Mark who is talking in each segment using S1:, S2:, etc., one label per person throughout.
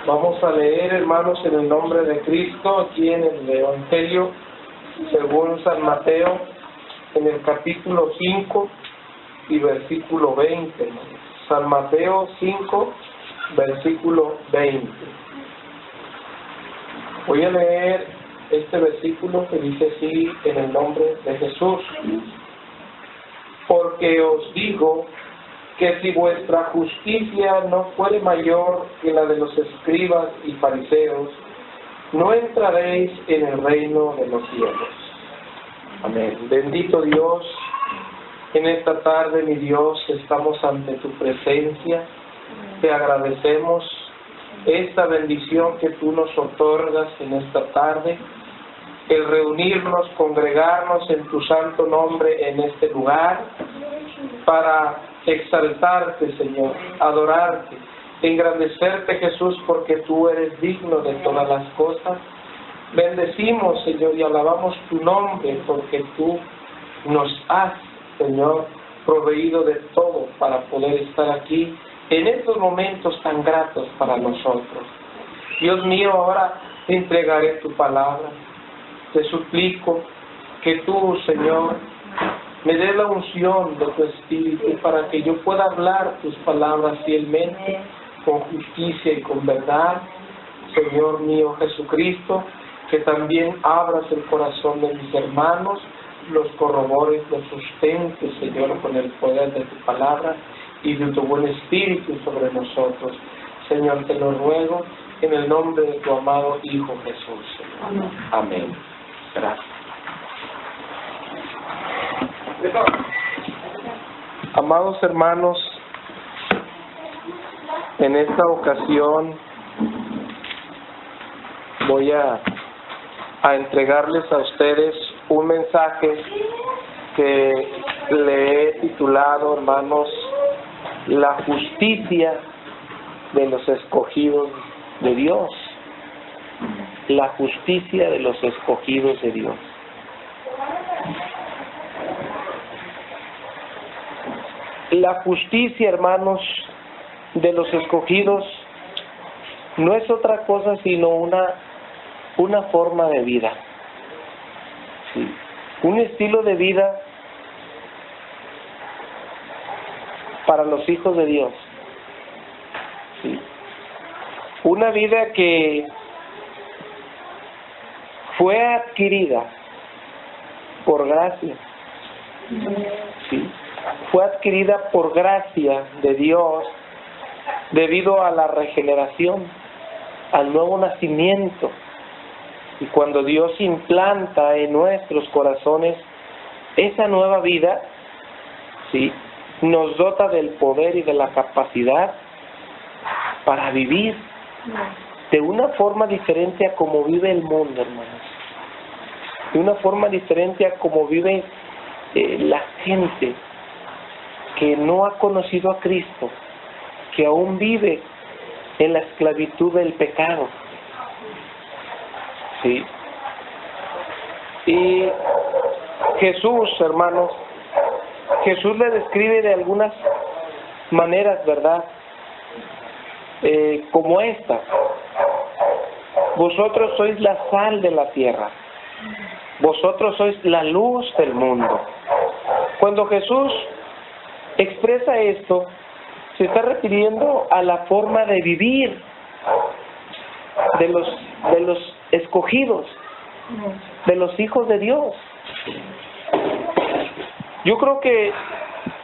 S1: Vamos a leer, hermanos, en el nombre de Cristo, aquí en el Evangelio según San Mateo, en el capítulo 5 y versículo 20. Hermanos. San Mateo 5, versículo 20. Voy a leer este versículo que dice así en el nombre de Jesús. Porque os digo que si vuestra justicia no fuere mayor que la de los escribas y fariseos, no entraréis en el reino de los cielos. Amén. Bendito Dios, en esta tarde, mi Dios, estamos ante tu presencia. Te agradecemos esta bendición que tú nos otorgas en esta tarde, el reunirnos, congregarnos en tu santo nombre en este lugar, para exaltarte, Señor, adorarte, engrandecerte, Jesús, porque tú eres digno de todas las cosas. Bendecimos, Señor, y alabamos tu nombre, porque tú nos has, Señor, proveído de todo para poder estar aquí en estos momentos tan gratos para nosotros. Dios mío, ahora te entregaré tu palabra. Te suplico que tú, Señor, me dé la unción de tu Espíritu para que yo pueda hablar tus palabras fielmente, con justicia y con verdad. Señor mío Jesucristo, que también abras el corazón de mis hermanos, los corrobores, los sustentes, Señor, con el poder de tu palabra y de tu buen Espíritu sobre nosotros. Señor, te lo ruego en el nombre de tu amado Hijo Jesús. Señor. Amén. Gracias. Amados hermanos, en esta ocasión voy a entregarles a ustedes un mensaje que le he titulado, hermanos, la justicia de los escogidos de Dios. La justicia de los escogidos de Dios. La justicia, hermanos, de los escogidos no es otra cosa sino una forma de vida. Sí. Un estilo de vida para los hijos de Dios. Sí. Una vida que fue adquirida por gracia. Sí. Fue adquirida por gracia de Dios debido a la regeneración, al nuevo nacimiento. Y cuando Dios implanta en nuestros corazones esa nueva vida, ¿sí?, nos dota del poder y de la capacidad para vivir de una forma diferente a como vive el mundo, hermanos. De una forma diferente a como vive la gente que no ha conocido a Cristo, que aún vive en la esclavitud del pecado. Sí. Y Jesús, hermanos, Jesús le describe de algunas maneras, ¿verdad? Como esta: vosotros sois la sal de la tierra, vosotros sois la luz del mundo. Cuando Jesús expresa esto, se está refiriendo a la forma de vivir de los escogidos, de los hijos de Dios. Yo creo que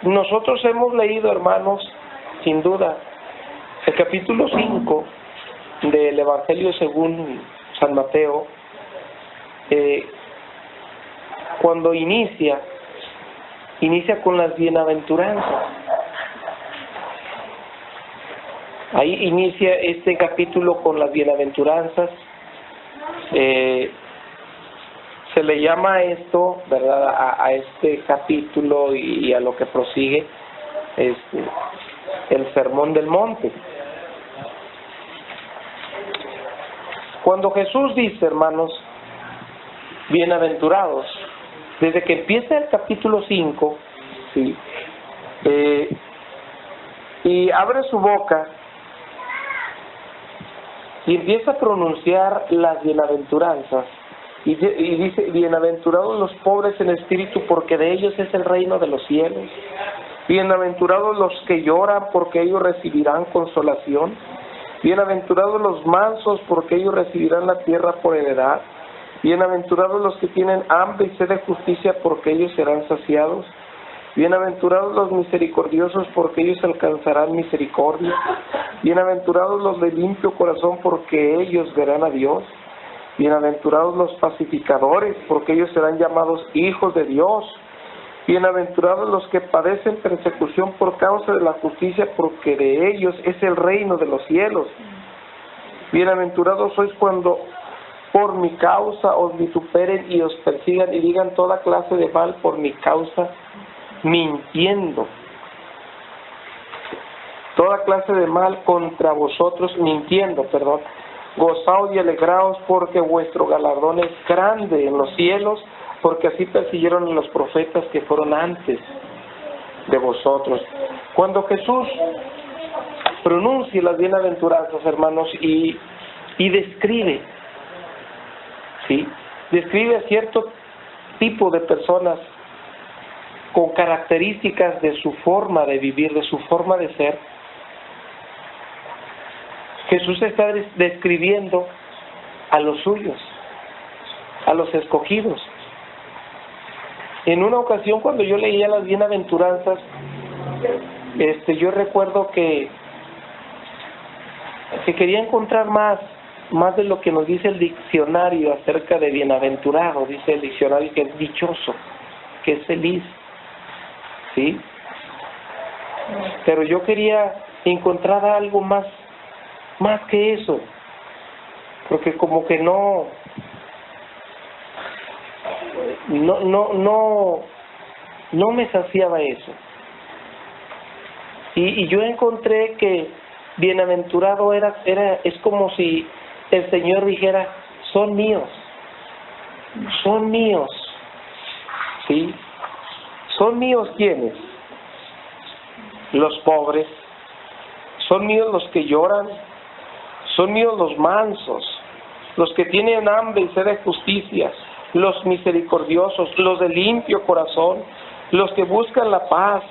S1: nosotros hemos leído, hermanos, sin duda, el capítulo 5 del Evangelio según San Mateo, cuando inicia con las bienaventuranzas. Ahí inicia este capítulo con las bienaventuranzas. Se le llama esto, ¿verdad?, a este capítulo y a lo que prosigue, el Sermón del Monte. Cuando Jesús dice, hermanos, bienaventurados, desde que empieza el capítulo 5, ¿sí?, y abre su boca, Y empieza a pronunciar las bienaventuranzas. Y dice, bienaventurados los pobres en espíritu, porque de ellos es el reino de los cielos. Bienaventurados los que lloran, porque ellos recibirán consolación. Bienaventurados los mansos, porque ellos recibirán la tierra por heredad. Bienaventurados los que tienen hambre y sed de justicia, porque ellos serán saciados. Bienaventurados los misericordiosos, porque ellos alcanzarán misericordia. Bienaventurados los de limpio corazón, porque ellos verán a Dios. Bienaventurados los pacificadores, porque ellos serán llamados hijos de Dios. Bienaventurados los que padecen persecución por causa de la justicia, porque de ellos es el reino de los cielos. Bienaventurados sois cuando por mi causa os vituperen y os persigan y digan toda clase de mal por mi causa, mintiendo. Toda clase de mal contra vosotros, mintiendo, perdón. Gozaos y alegraos, porque vuestro galardón es grande en los cielos, porque así persiguieron a los profetas que fueron antes de vosotros. Cuando Jesús pronuncia las bienaventuranzas, hermanos, y describe, ¿sí? Describe a cierto tipo de personas con características de su forma de vivir, de su forma de ser. Jesús está describiendo a los suyos, a los escogidos. En una ocasión, cuando yo leía las bienaventuranzas, yo recuerdo que quería encontrar más de lo que nos dice el diccionario acerca de bienaventurado. Dice el diccionario que es dichoso, que es feliz, ¿sí? Pero yo quería encontrar algo más que eso, porque como que no me saciaba eso. Y yo encontré que bienaventurado es como si el Señor dijera, son míos, ¿sí? ¿Son míos quiénes? Los pobres. Son míos los que lloran. Son míos los mansos, los que tienen hambre y sed de justicia, los misericordiosos, los de limpio corazón, los que buscan la paz,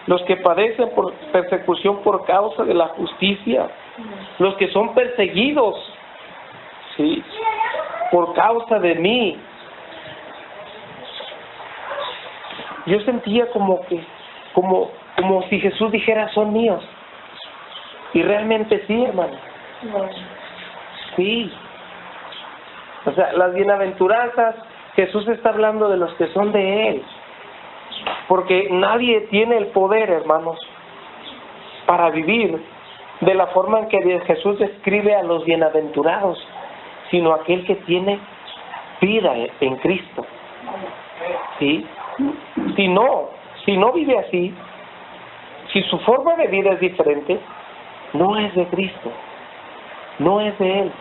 S1: los que padecen por persecución por causa de la justicia, los que son perseguidos, ¿sí?, por causa de mí. Yo sentía como si Jesús dijera, son míos. Y realmente sí, hermano. Sí. O sea, las bienaventuranzas, Jesús está hablando de los que son de Él. Porque nadie tiene el poder, hermanos, para vivir de la forma en que Jesús describe a los bienaventurados, sino aquel que tiene vida en Cristo. ¿Sí? Si no vive así, si su forma de vida es diferente, no es de Cristo, no es de Él.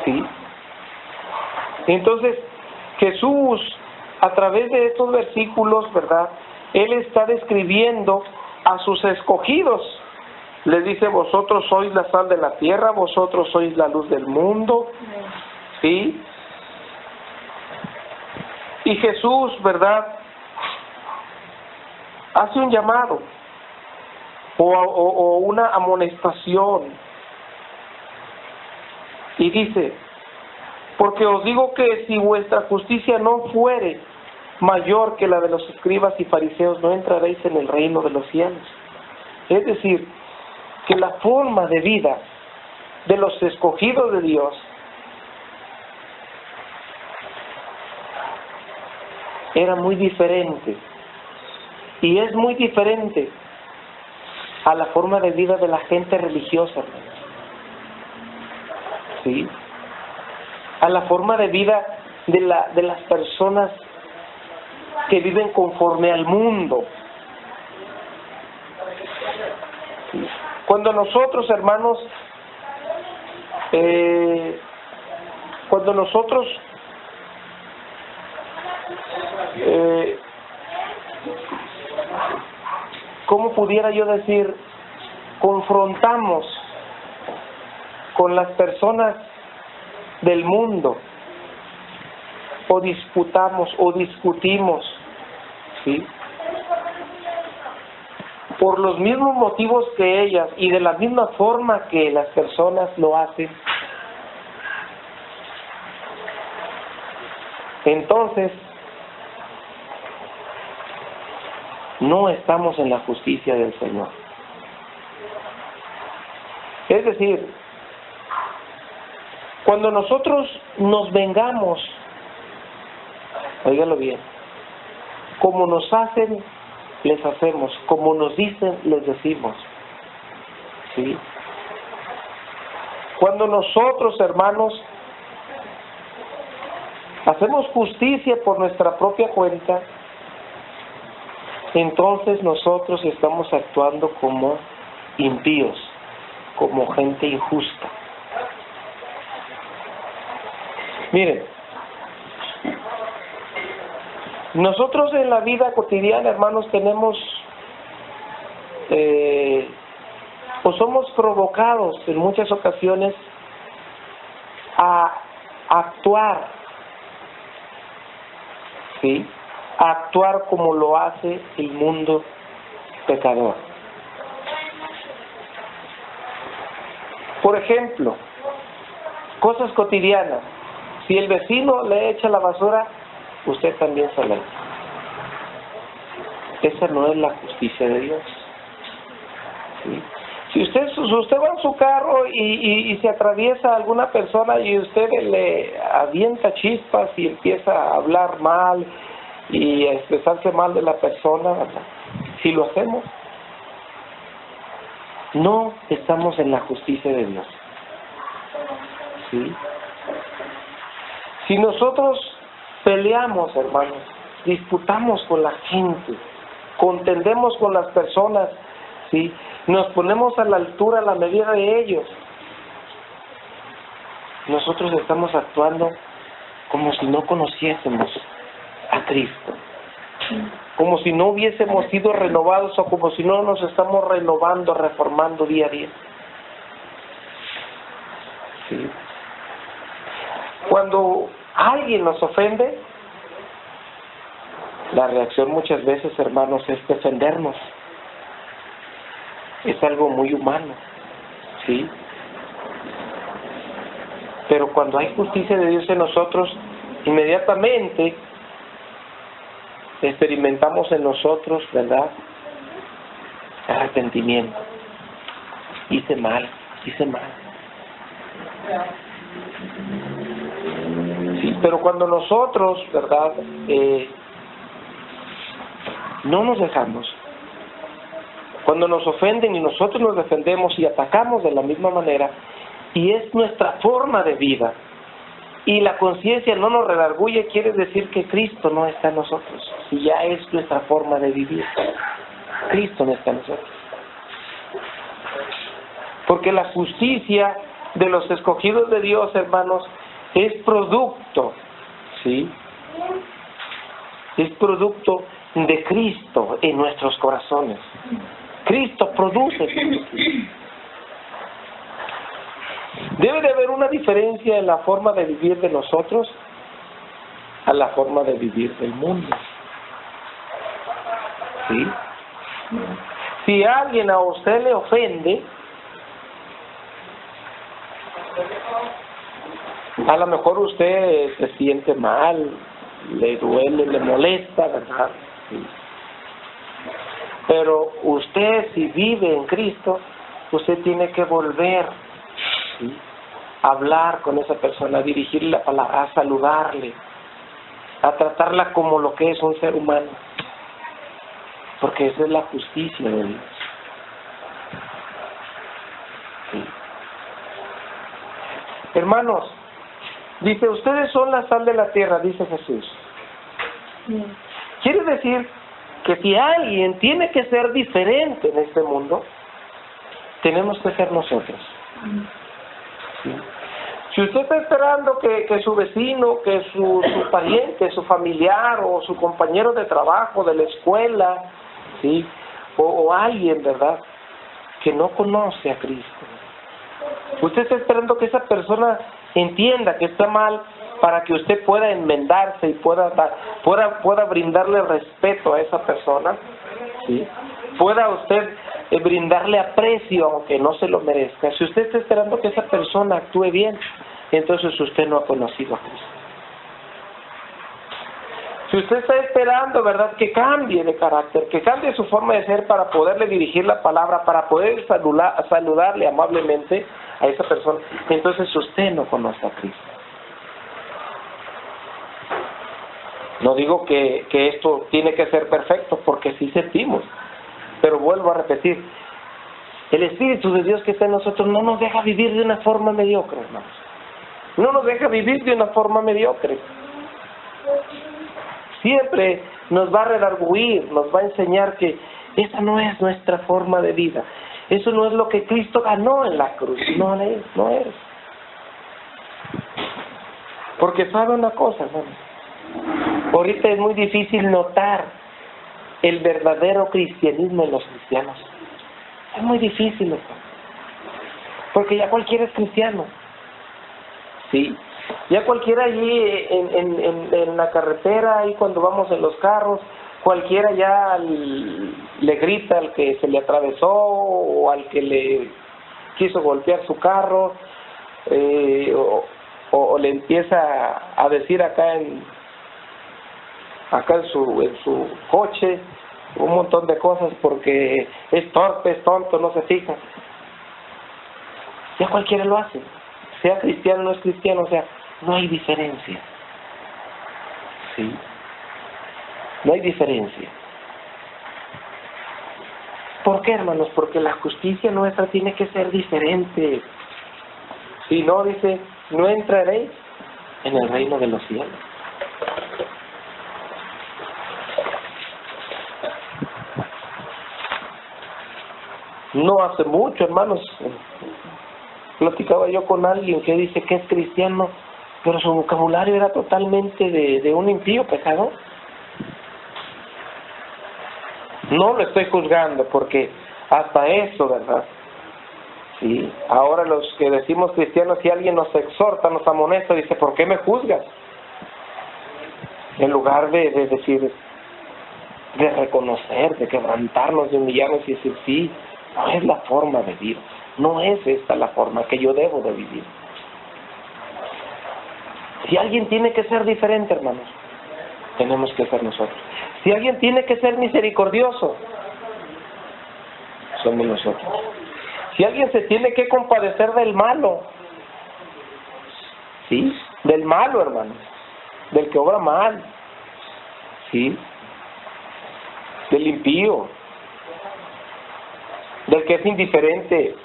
S1: ¿Sí? Entonces, Jesús, a través de estos versículos, ¿verdad?, Él está describiendo a sus escogidos. Les dice, vosotros sois la sal de la tierra, vosotros sois la luz del mundo. ¿Sí? Y Jesús, ¿verdad?, hace un llamado o una amonestación. Y dice, porque os digo que si vuestra justicia no fuere mayor que la de los escribas y fariseos, no entraréis en el reino de los cielos. Es decir, que la forma de vida de los escogidos de Dios era muy diferente, y es muy diferente a la forma de vida de la gente religiosa, ¿sí?, a la forma de vida de las personas que viven conforme al mundo. ¿Sí? Cuando nosotros, hermanos, ¿cómo pudiera yo decir? Confrontamos con las personas del mundo, o disputamos o discutimos, ¿sí?, por los mismos motivos que ellas y de la misma forma que las personas lo hacen, entonces no estamos en la justicia del Señor. Es decir, cuando nosotros nos vengamos, óigalo bien, como nos hacen, les hacemos, como nos dicen, les decimos, ¿sí? Cuando nosotros, hermanos, hacemos justicia por nuestra propia cuenta, entonces nosotros estamos actuando como impíos, como gente injusta. Miren, nosotros en la vida cotidiana, hermanos, tenemos o somos provocados en muchas ocasiones a actuar, ¿sí?, a actuar como lo hace el mundo pecador. Por ejemplo, cosas cotidianas. Si el vecino le echa la basura, usted también se la echa. Esa no es la justicia de Dios, ¿sí? Si usted va en su carro y se atraviesa alguna persona y usted le avienta chispas y empieza a hablar mal y a expresarse mal de la persona, ¿verdad?, si lo hacemos, no estamos en la justicia de Dios, ¿sí? Si nosotros peleamos, hermanos, disputamos con la gente, contendemos con las personas, ¿sí?, nos ponemos a la altura, a la medida de ellos, nosotros estamos actuando como si no conociésemos a Cristo, como si no hubiésemos sido renovados o como si no nos estamos renovando, reformando día a día, ¿sí? Cuando alguien nos ofende, la reacción muchas veces, hermanos, es defendernos. Es algo muy humano, ¿sí? Pero cuando hay justicia de Dios en nosotros, inmediatamente experimentamos en nosotros, ¿verdad?, arrepentimiento. Hice mal. Sí, pero cuando nosotros, ¿verdad?, no nos dejamos, cuando nos ofenden y nosotros nos defendemos y atacamos de la misma manera, y es nuestra forma de vida, y la conciencia no nos redarguye, quiere decir que Cristo no está en nosotros. Si ya es nuestra forma de vivir, Cristo no está en nosotros. Porque la justicia de los escogidos de Dios, hermanos, es producto, ¿sí?, es producto de Cristo en nuestros corazones. Cristo produce. Debe de haber una diferencia en la forma de vivir de nosotros a la forma de vivir del mundo, ¿sí? Si alguien a usted le ofende, a lo mejor usted se siente mal, le duele, le molesta, ¿verdad? Sí. Pero usted, si vive en Cristo, usted tiene que volver, ¿sí?, a hablar con esa persona, a dirigirle la palabra, a saludarle, a tratarla como lo que es un ser humano, porque esa es la justicia de Dios. Sí. Hermanos, dice, ustedes son la sal de la tierra, dice Jesús. Quiere decir que si alguien tiene que ser diferente en este mundo, tenemos que ser nosotros. ¿Sí? Si usted está esperando que su vecino, que su pariente, su familiar o su compañero de trabajo, de la escuela, ¿sí?, o alguien, ¿verdad?, que no conoce a Cristo,
S2: Usted está esperando que esa persona entienda que está mal para que usted pueda enmendarse y pueda brindarle respeto a esa persona, ¿sí? Pueda usted brindarle aprecio aunque no se lo merezca. Si usted está esperando que esa persona actúe bien, entonces usted no ha conocido a Cristo. Si usted está esperando, ¿verdad?, que cambie de carácter, que cambie su forma de ser para poderle dirigir la palabra, para poder saludarle amablemente a esa persona, entonces usted no conoce a Cristo. No digo que esto tiene que ser perfecto, porque sí sentimos, pero vuelvo a repetir, el Espíritu de Dios que está en nosotros no nos deja vivir de una forma mediocre, hermanos. No nos deja vivir de una forma mediocre. Siempre nos va a redarguir, nos va a enseñar que esa no es nuestra forma de vida. Eso no es lo que Cristo ganó en la cruz. No es. Porque sabe una cosa, hermano. Ahorita es muy difícil notar el verdadero cristianismo en los cristianos. Es muy difícil, hermano. Porque ya cualquiera es cristiano. Sí. Ya cualquiera allí en la carretera, ahí cuando vamos en los carros, cualquiera ya le grita al que se le atravesó o al que le quiso golpear su carro, o le empieza a decir acá en su coche un montón de cosas porque es torpe, es tonto, no se fija. Ya cualquiera lo hace, sea cristiano o no es cristiano, o sea, no hay diferencia. ¿Sí? No hay diferencia. ¿Por qué, hermanos? Porque la justicia nuestra tiene que ser diferente. Si no, dice, no entraréis en el reino de los cielos. No hace mucho, hermanos, platicaba yo con alguien que dice que es cristiano, pero su vocabulario era totalmente de un impío pecador. No lo estoy juzgando, porque hasta eso, ¿verdad? Sí. Ahora los que decimos cristianos, si alguien nos exhorta, nos amonesta, dice, ¿por qué me juzgas? En lugar de decir, de reconocer, de quebrantarnos, de humillarnos y decir, sí, no es la forma de vivir, no es esta la forma que yo debo de vivir. Si alguien tiene que ser diferente, hermanos, tenemos que ser nosotros. Si alguien tiene que ser misericordioso, somos nosotros. Si alguien se tiene que compadecer del malo, ¿sí? Del malo, hermanos, del que obra mal, ¿sí? Del impío, del que es indiferente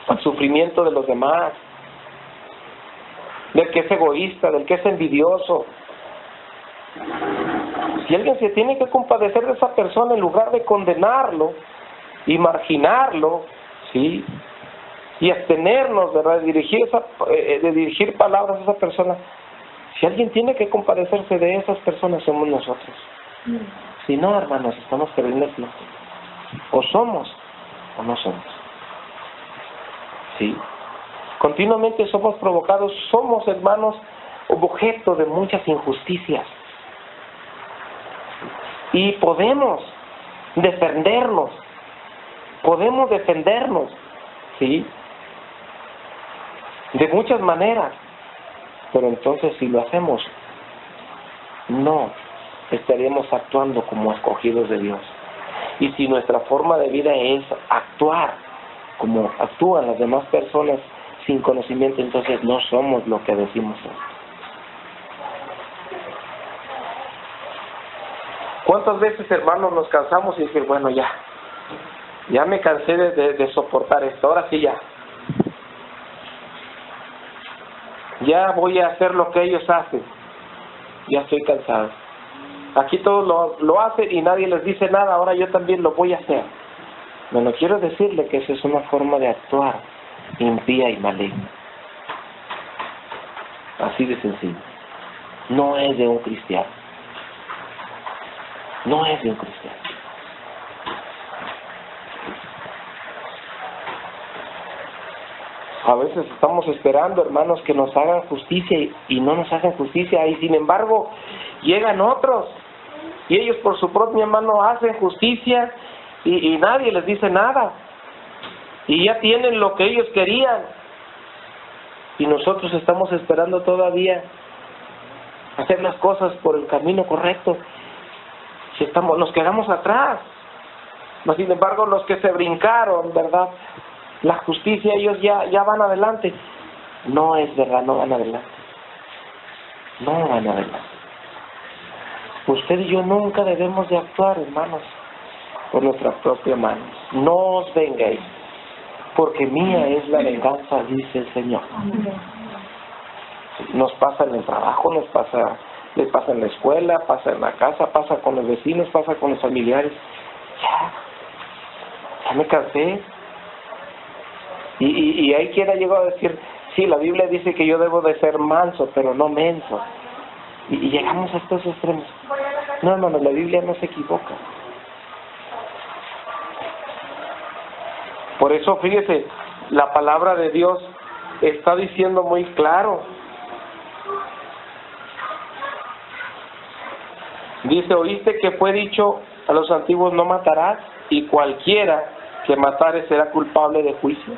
S2: al sufrimiento de los demás, del que es egoísta, del que es envidioso. Si alguien se tiene que compadecer de esa persona, en lugar de condenarlo y marginarlo, ¿sí?, y abstenernos, ¿verdad?, de dirigir palabras a esa persona, si alguien tiene que compadecerse de esas personas, somos nosotros. Si no, hermanos, estamos perdiendo el tiempo. O somos o no somos. ¿Sí? Continuamente somos provocados, somos, hermanos, objeto de muchas injusticias. Y podemos defendernos, ¿sí?, de muchas maneras, pero entonces si lo hacemos, no estaríamos actuando como escogidos de Dios. Y si nuestra forma de vida es actuar como actúan las demás personas sin conocimiento, entonces no somos lo que decimos ser. ¿Cuántas veces, hermanos, nos cansamos y decir, bueno, ya me cansé de soportar esto, ahora sí ya voy a hacer lo que ellos hacen, ya estoy cansado. Aquí todos lo hacen y nadie les dice nada, ahora yo también lo voy a hacer. Bueno, quiero decirle que esa es una forma de actuar impía y maligna. Así de sencillo. No es de un cristiano. No es de un cristiano. A veces estamos esperando, hermanos, que nos hagan justicia y no nos hacen justicia. Y sin embargo, llegan otros y ellos por su propia mano hacen justicia y nadie les dice nada. Y ya tienen lo que ellos querían. Y nosotros estamos esperando todavía hacer las cosas por el camino correcto. Si nos quedamos atrás. Mas, sin embargo, los que se brincaron, ¿verdad?, la justicia, ellos ya van adelante. No es verdad, no van adelante. No van adelante. Usted y yo nunca debemos de actuar, hermanos, por nuestra propia mano. No os vengáis, porque mía es la venganza, dice el Señor. Nos pasa en el trabajo, les pasa en la escuela, pasa en la casa, pasa con los vecinos, pasa con los familiares. Ya me cansé. Y hay quien ha llegado a decir, sí, la Biblia dice que yo debo de ser manso, pero no menso. Y llegamos a estos extremos. No, hermano, la Biblia no se equivoca. Por eso, fíjese, la palabra de Dios está diciendo muy claro. Dice, oíste que fue dicho a los antiguos, no matarás, y cualquiera que matare será culpable de juicio.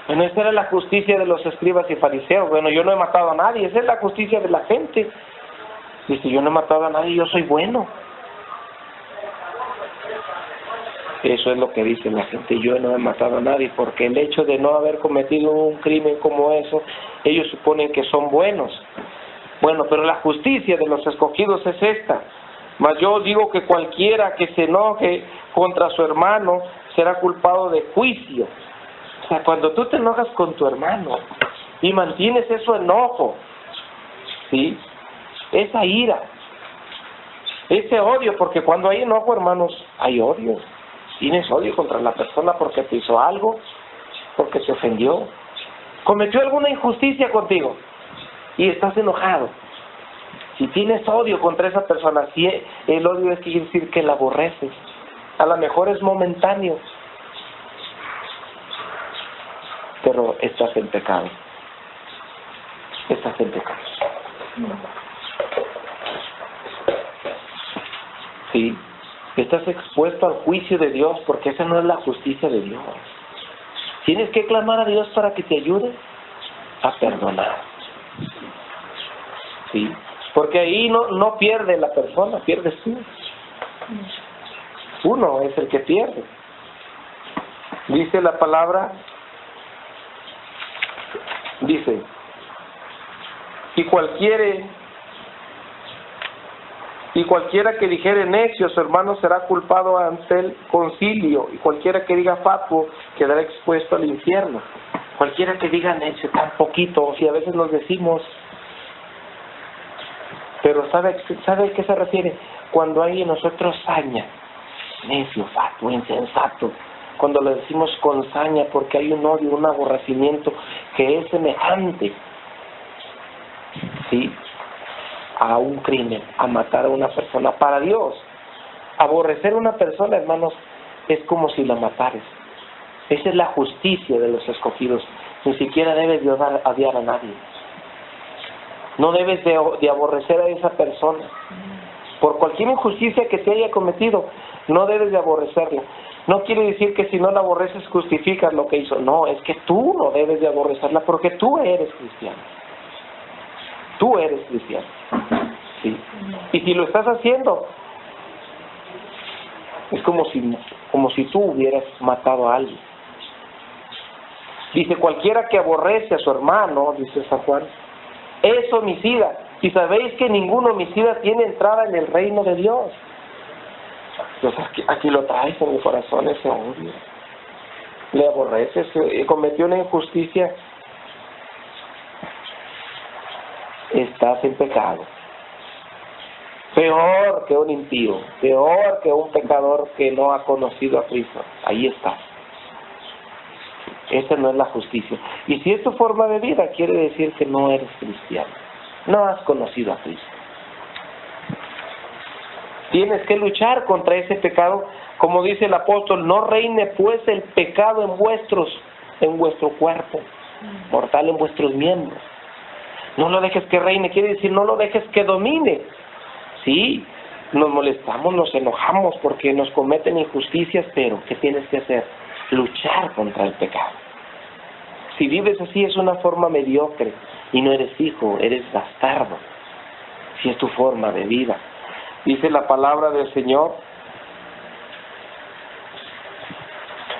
S2: Bueno, esa era la justicia de los escribas y fariseos. Bueno, yo no he matado a nadie, esa es la justicia de la gente. Dice, yo no he matado a nadie, yo soy bueno. Eso es lo que dice la gente, yo no he matado a nadie, porque el hecho de no haber cometido un crimen como eso, ellos suponen que son buenos. Bueno, pero la justicia de los escogidos es esta. Mas yo digo que cualquiera que se enoje contra su hermano será culpado de juicio. O sea, cuando tú te enojas con tu hermano y mantienes ese enojo, ¿sí?, esa ira, ese odio, porque cuando hay enojo, hermanos, hay odio. Tienes odio contra la persona porque te hizo algo, porque te ofendió, cometió alguna injusticia contigo y estás enojado. Si tienes odio contra esa persona, si el odio es quiere decir que la aborreces, a lo mejor es momentáneo, pero estás en pecado. Estás en pecado. Sí, estás expuesto al juicio de Dios, porque esa no es la justicia de Dios. Tienes que clamar a Dios para que te ayude a perdonar. Sí, porque ahí no pierde la persona, pierdes tú. Uno es el que pierde. Dice la palabra, dice, y cualquiera que dijere necio, su hermano será culpado ante el concilio, y cualquiera que diga fatuo quedará expuesto al infierno. Cualquiera que diga necio, tan poquito, si a veces nos decimos, pero ¿sabe a qué se refiere? Cuando hay en nosotros saña, necio, fatuo, insensato, cuando lo decimos con saña porque hay un odio, un aborrecimiento que es semejante, ¿sí?, a un crimen, a matar a una persona. Para Dios, aborrecer a una persona, hermanos, es como si la matares. Esa es la justicia de los escogidos. Ni siquiera debes de odiar a nadie. No debes de aborrecer a esa persona. Por cualquier injusticia que te haya cometido, no debes de aborrecerla. No quiere decir que si no la aborreces justificas lo que hizo. No, es que tú no debes de aborrecerla porque tú eres cristiano. Tú eres cristiano. ¿Sí? Y si lo estás haciendo, es como si tú hubieras matado a alguien. Dice, cualquiera que aborrece a su hermano, dice San Juan, es homicida. Y sabéis que ningún homicida tiene entrada en el reino de Dios. Pues aquí lo traes en mi corazón, ese odio. Le aborreces, cometió una injusticia. Estás en pecado. Peor que un impío, peor que un pecador que no ha conocido a Cristo. Ahí estás. Esa no es la justicia. Y si es tu forma de vida, quiere decir que no eres cristiano. No has conocido a Cristo. Tienes que luchar contra ese pecado. Como dice el apóstol, no reine pues el pecado en vuestros en vuestro cuerpo, mortal en vuestros miembros. No lo dejes que reine, quiere decir no lo dejes que domine. Sí, nos molestamos, nos enojamos porque nos cometen injusticias, pero ¿qué tienes que hacer? Luchar contra el pecado. Si vives así es una forma mediocre y no eres hijo, eres bastardo. Si es tu forma de vida. Dice la palabra del Señor: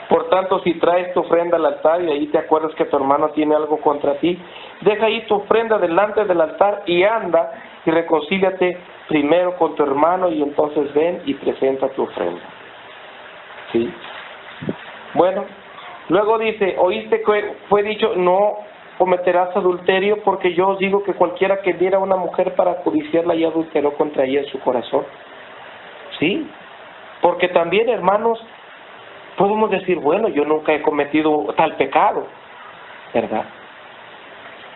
S2: por tanto, si traes tu ofrenda al altar y ahí te acuerdas que tu hermano tiene algo contra ti, deja ahí tu ofrenda delante del altar y anda y reconcíliate primero con tu hermano y entonces ven y presenta tu ofrenda. ¿Sí? Bueno, luego dice, oíste que fue dicho, no cometerás adulterio, porque yo os digo que cualquiera que viera a una mujer para codiciarla ya adulteró contra ella en su corazón. ¿Sí? Porque también, hermanos, podemos decir, bueno, yo nunca he cometido tal pecado, ¿verdad?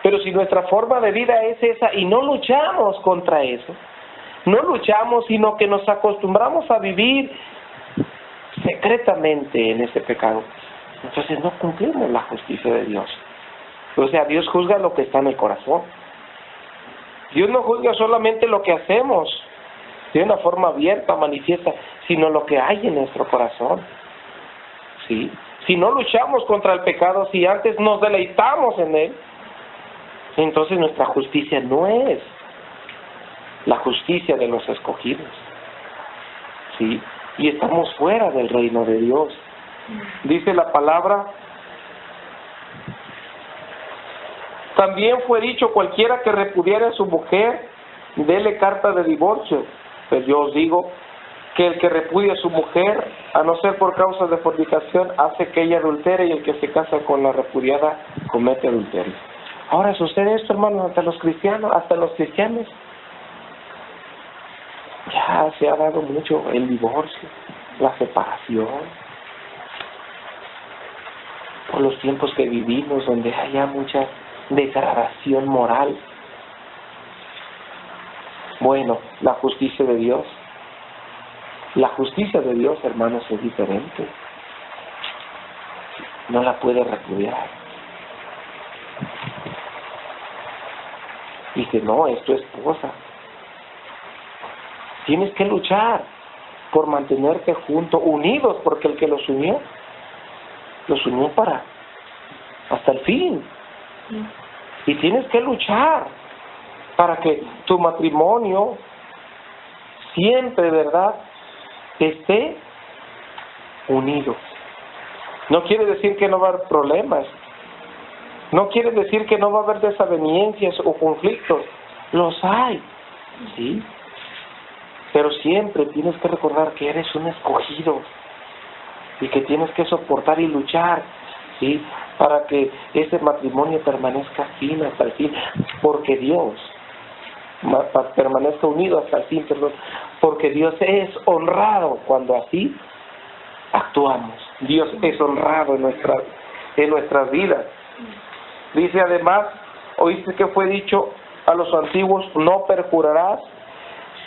S2: Pero si nuestra forma de vida es esa y no luchamos contra eso, no luchamos, sino que nos acostumbramos a vivir secretamente en ese pecado, entonces no cumplimos la justicia de Dios. O sea, Dios juzga lo que está en el corazón. Dios no juzga solamente lo que hacemos de una forma abierta, manifiesta, sino lo que hay en nuestro corazón. ¿Sí? Si no luchamos contra el pecado, si antes nos deleitamos en él, entonces nuestra justicia no es la justicia de los escogidos. ¿Sí? Y estamos fuera del reino de Dios. Dice la palabra: también fue dicho, cualquiera que repudiare a su mujer, dele carta de divorcio. Pero yo os digo que el que repudia a su mujer, a no ser por causa de fornicación, hace que ella adultere, y el que se casa con la repudiada comete adulterio. Ahora sucede esto, hermano, hasta los cristianos, ya se ha dado mucho el divorcio, la separación, por los tiempos que vivimos, donde hay ya mucha degradación moral. Bueno, la justicia de Dios, hermanos, es diferente. No la puede repudiar. Dice, no, es tu esposa. Tienes que luchar por mantenerte juntos, unidos, porque el que los unió para hasta el fin. Y tienes que luchar para que tu matrimonio siempre, ¿verdad?, esté unido. No quiere decir que no va a haber problemas. No quiere decir que no va a haber desavenencias o conflictos. Los hay, ¿sí? Pero siempre tienes que recordar que eres un escogido y que tienes que soportar y luchar, ¿sí?, para que ese matrimonio permanezca firme hasta el fin, porque Dios permanezca unido hasta el fin, porque Dios es honrado cuando así actuamos. Dios es honrado en nuestras vidas. Dice además, oíste que fue dicho a los antiguos, no perjurarás,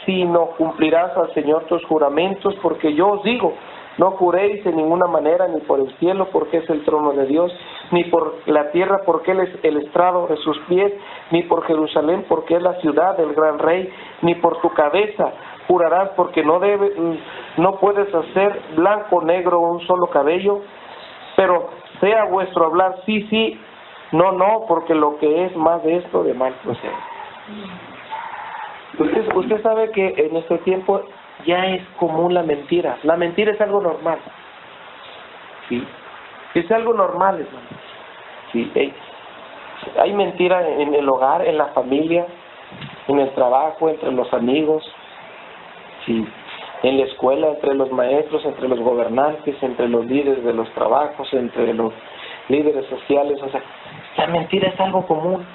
S2: sino cumplirás al Señor tus juramentos, porque yo os digo, no juréis en ninguna manera, ni por el cielo, porque es el trono de Dios, ni por la tierra, porque Él es el estrado de sus pies, ni por Jerusalén, porque es la ciudad del gran rey, ni por tu cabeza jurarás, porque no puedes hacer blanco o negro un solo cabello, pero sea vuestro hablar sí, sí, no, no, porque lo que es más de esto, de mal procede. Usted sabe que en nuestro tiempo ya es común la mentira. La mentira es algo normal. ¿Sí? Es algo normal, hermano. ¿Sí? Hay mentira en el hogar, en la familia, en el trabajo, entre los amigos, ¿sí?, en la escuela, entre los maestros, entre los gobernantes, entre los líderes de los trabajos, entre los líderes sociales. O sea, la mentira es algo común.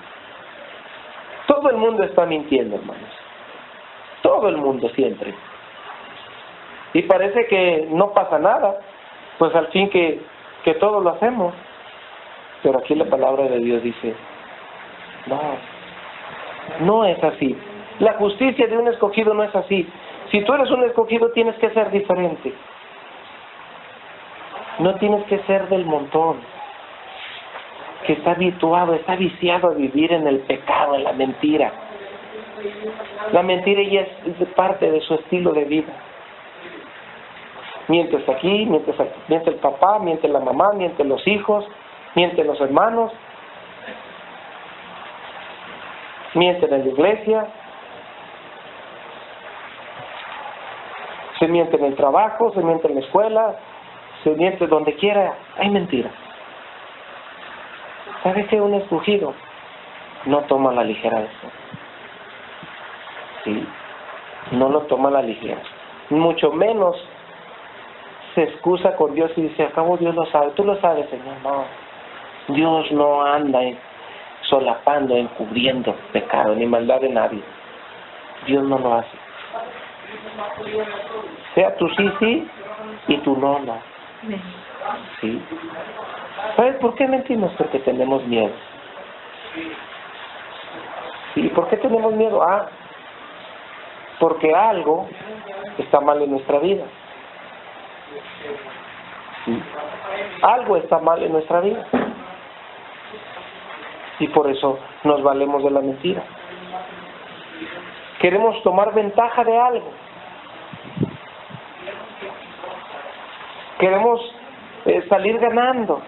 S2: Todo el mundo está mintiendo, hermanos. Todo el mundo siempre. Y parece que no pasa nada, pues al fin que todos lo hacemos. Pero aquí la palabra de Dios dice, no es así. La justicia de un escogido no es así. Si tú eres un escogido, tienes que ser diferente. No tienes que ser del montón. que está habituado, está viciado a vivir en el pecado, en la mentira. La mentira ya es parte de su estilo de vida. Mientes aquí, miente el papá, miente la mamá, mienten los hijos, mienten los hermanos, mienten en la iglesia, se miente en el trabajo, se miente en la escuela, se miente donde quiera, hay mentira. ¿Sabe qué? Un escogido no toma a la ligera eso. Sí, no lo toma a la ligera. Mucho menos se excusa con Dios y dice, acabo Dios lo sabe. Tú lo sabes, Señor. No, Dios no anda solapando, encubriendo pecado ni maldad de nadie. Dios no lo hace. Sea tú sí y tú no. Sí. ¿Sabes por qué mentimos? Porque tenemos miedo. ¿Y por qué tenemos miedo? Porque algo está mal en nuestra vida. ¿Sí? Algo está mal en nuestra vida. Y por eso nos valemos de la mentira. Queremos tomar ventaja de algo. Queremos salir ganando.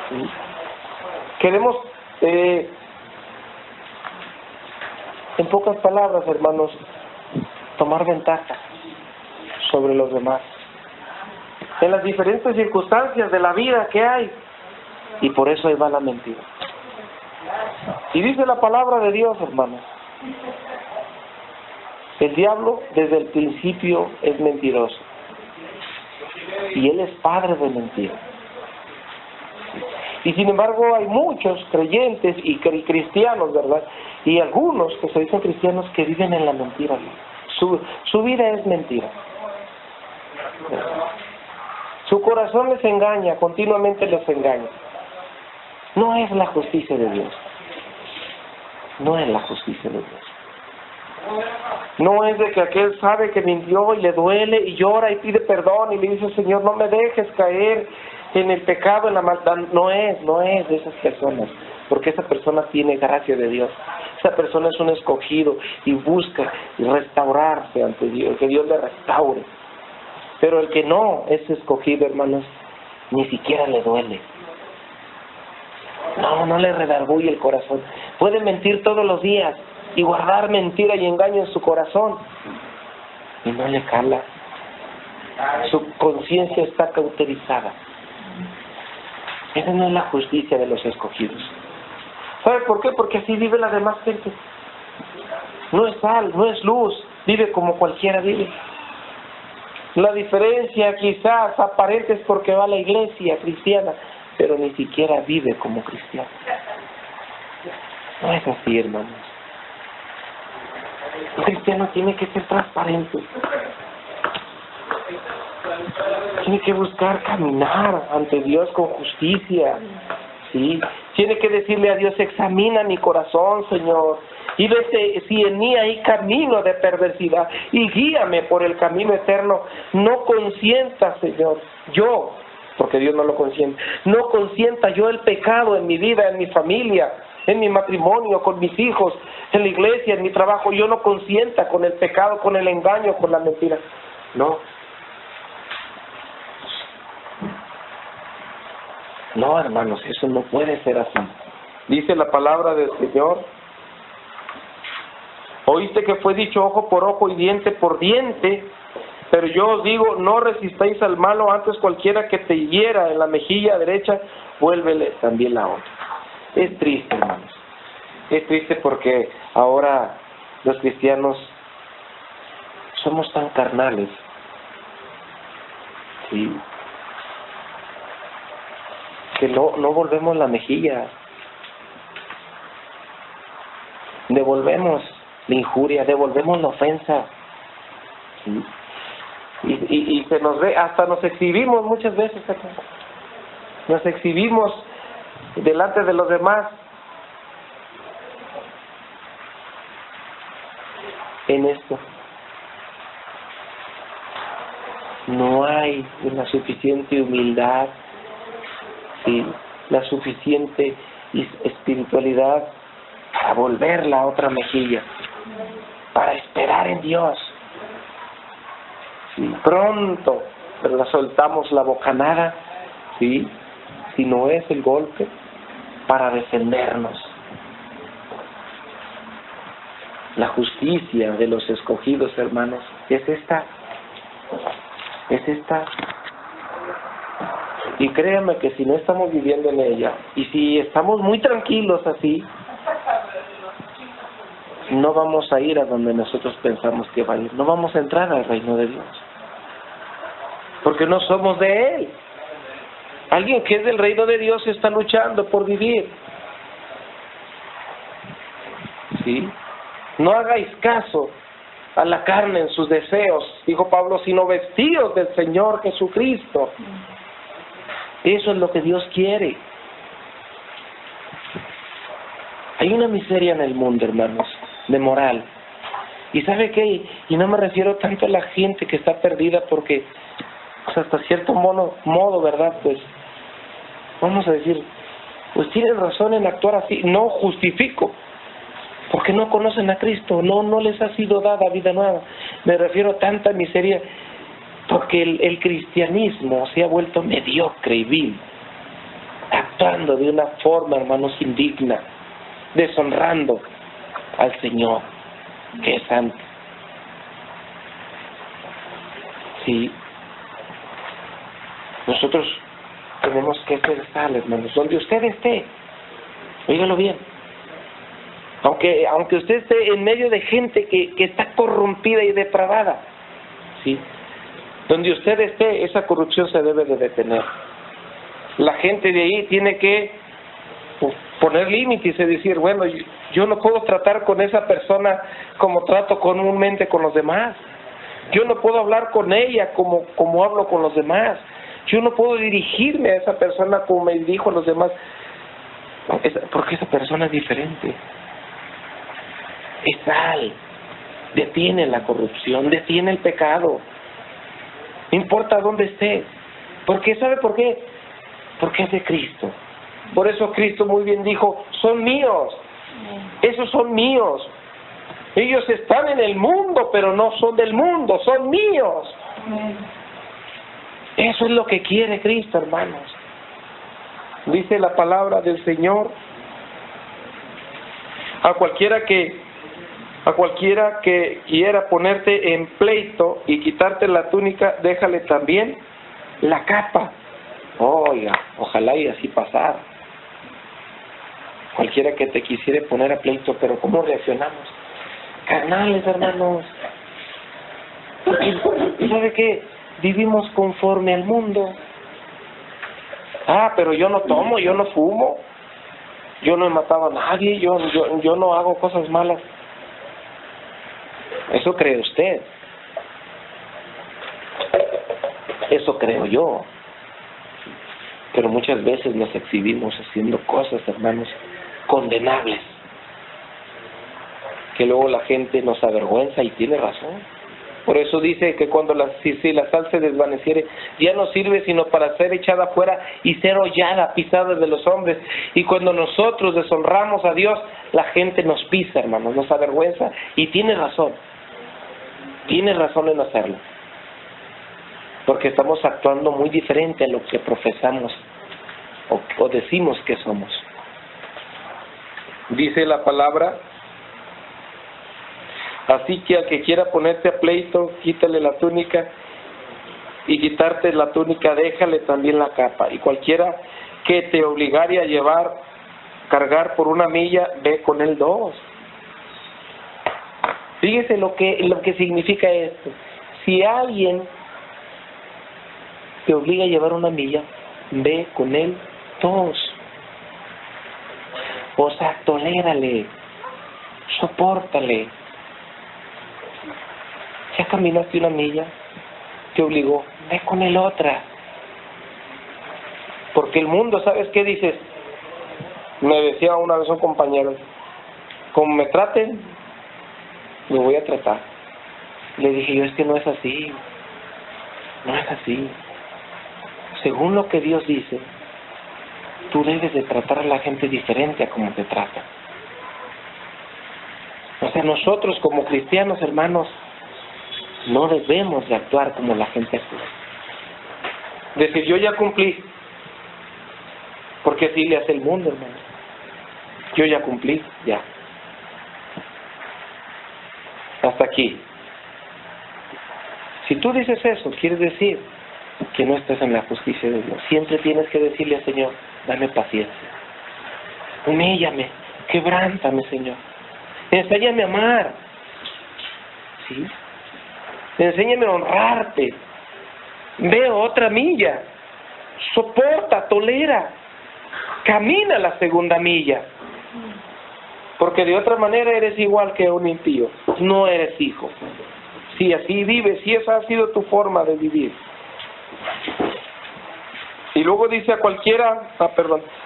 S2: ¿Sí? Queremos, en pocas palabras, hermanos, tomar ventaja sobre los demás. En las diferentes circunstancias de la vida que hay. Y por eso ahí va la mentira. Y dice la palabra de Dios, hermanos. El diablo desde el principio es mentiroso. Y él es padre de mentira. Y sin embargo hay muchos creyentes y cristianos, ¿verdad? Y algunos que se dicen cristianos que viven en la mentira. Su vida es mentira. Su corazón les engaña, continuamente les engaña. No es la justicia de Dios. No es la justicia de Dios. No es de que aquel sabe que mintió y le duele y llora y pide perdón y le dice, Señor, no me dejes caer en el pecado, en la maldad. No es de esas personas, porque esa persona tiene gracia de Dios. Esa persona es un escogido y busca restaurarse ante Dios, que Dios le restaure. Pero el que no es escogido, hermanos, ni siquiera le duele. No le redarguye el corazón. Puede mentir todos los días y guardar mentira y engaño en su corazón y no le cala. Su conciencia está cauterizada. Esa no es la justicia de los escogidos. ¿Sabe por qué? Porque así vive la demás gente. No es sal, no es luz, vive como cualquiera vive. La diferencia quizás aparente es porque va a la iglesia cristiana, pero ni siquiera vive como cristiano. No es así, hermanos. Un cristiano tiene que ser transparente. Tiene que buscar caminar ante Dios con justicia. ¿Sí? Tiene que decirle a Dios, examina mi corazón, Señor, y ve si en mí hay camino de perversidad, y guíame por el camino eterno. No consienta, Señor, porque Dios no lo consiente, no consienta yo el pecado en mi vida, en mi familia, en mi matrimonio, con mis hijos, en la iglesia, en mi trabajo. Yo no consienta con el pecado, con el engaño, con la mentira. No, hermanos, eso no puede ser así. Dice la palabra del Señor: oíste que fue dicho ojo por ojo y diente por diente, pero yo os digo, no resistáis al malo, antes cualquiera que te hiera en la mejilla derecha, vuélvele también la otra. Es triste, hermanos. Es triste porque ahora los cristianos somos tan carnales. Sí. Que no volvemos la mejilla. Devolvemos la injuria, devolvemos la ofensa. ¿Sí? Y se nos ve, hasta nos exhibimos muchas veces. Nos exhibimos delante de los demás en esto. No hay una suficiente humildad sí, la suficiente espiritualidad para volver la otra mejilla, para esperar en Dios. Sí, pronto, ¿verdad? Soltamos la bocanada, sí, si no es el golpe, para defendernos. La justicia de los escogidos, hermanos, es esta. Y créanme que si no estamos viviendo en ella, y si estamos muy tranquilos así, no vamos a ir a donde nosotros pensamos que va a ir. No vamos a entrar al reino de Dios. Porque no somos de Él. Alguien que es del reino de Dios está luchando por vivir. ¿Sí? No hagáis caso a la carne en sus deseos, dijo Pablo, sino vestidos del Señor Jesucristo. Eso es lo que Dios quiere. Hay una miseria en el mundo, hermanos, de moral. ¿Y sabe qué? Y no me refiero tanto a la gente que está perdida porque, pues hasta cierto modo, ¿verdad? Pues, vamos a decir, pues tienen razón en actuar así. No justifico, porque no conocen a Cristo, no les ha sido dada vida nueva. Me refiero a tanta miseria porque el cristianismo se ha vuelto mediocre y vil, actuando de una forma, hermanos, indigna, deshonrando al Señor, que es santo. Sí, nosotros tenemos que ser sal, hermanos, donde usted esté, óigalo bien. Aunque usted esté en medio de gente que está corrompida y depravada, ¿sí? Donde usted esté, esa corrupción se debe de detener. La gente de ahí tiene que poner límites y decir, bueno, yo no puedo tratar con esa persona como trato comúnmente con los demás. Yo no puedo hablar con ella como hablo con los demás. Yo no puedo dirigirme a esa persona como me dirijo a los demás, porque esa persona es diferente. Es sal, detiene la corrupción, detiene el pecado. No importa dónde esté. Porque ¿sabe por qué? Porque es de Cristo. Por eso Cristo muy bien dijo, son míos. Esos son míos. Ellos están en el mundo, pero no son del mundo, son míos. Eso es lo que quiere Cristo, hermanos. Dice la palabra del Señor, a cualquiera que quiera ponerte en pleito y quitarte la túnica, déjale también la capa. Oiga, ojalá y así pasara. Cualquiera que te quisiera poner a pleito, pero ¿cómo reaccionamos? Carnales, hermanos. ¿Y sabe qué? Vivimos conforme al mundo. Pero yo no tomo, yo no fumo, yo no he matado a nadie, yo no hago cosas malas. Eso cree usted. Eso creo yo. Pero muchas veces nos exhibimos haciendo cosas, hermanos, condenables, que luego la gente nos avergüenza y tiene razón. Por eso dice que cuando si la sal se desvaneciere, ya no sirve sino para ser echada fuera y ser hollada, pisada de los hombres. Y cuando nosotros deshonramos a Dios, la gente nos pisa, hermanos, nos avergüenza y tiene razón. Tiene razón en hacerlo. Porque estamos actuando muy diferente a lo que profesamos o decimos que somos. Dice la palabra, así que al que quiera ponerte a pleito, quítale la túnica, y quitarte la túnica, déjale también la capa. Y cualquiera que te obligare a cargar por 1 milla, ve con él 2. Fíjese lo que significa esto. Si alguien te obliga a llevar 1 milla, ve con él 2. O sea, tolérale, sopórtale. Ya caminaste 1 milla, te obligó, ve con él otra. Porque el mundo, ¿sabes qué dices? Me decía una vez un compañero, como me traten, me voy a tratar. Le dije yo, es que no es así. No es así. Según lo que Dios dice, tú debes de tratar a la gente diferente a como te trata. O sea, nosotros como cristianos, hermanos, no debemos de actuar como la gente actúa. Decir, yo ya cumplí, porque así le hace el mundo, hermano. Yo ya cumplí, ya. Hasta aquí. Si tú dices eso, quiere decir que no estás en la justicia de Dios. Siempre tienes que decirle al Señor, dame paciencia. Humíllame, quebrántame, Señor. Enséñame a amar. ¿Sí? Enséñame a honrarte. Ve otra milla. Soporta, tolera. Camina la segunda milla. Porque de otra manera eres igual que un impío. No eres hijo. Si así vives, si esa ha sido tu forma de vivir. Y luego dice a cualquiera,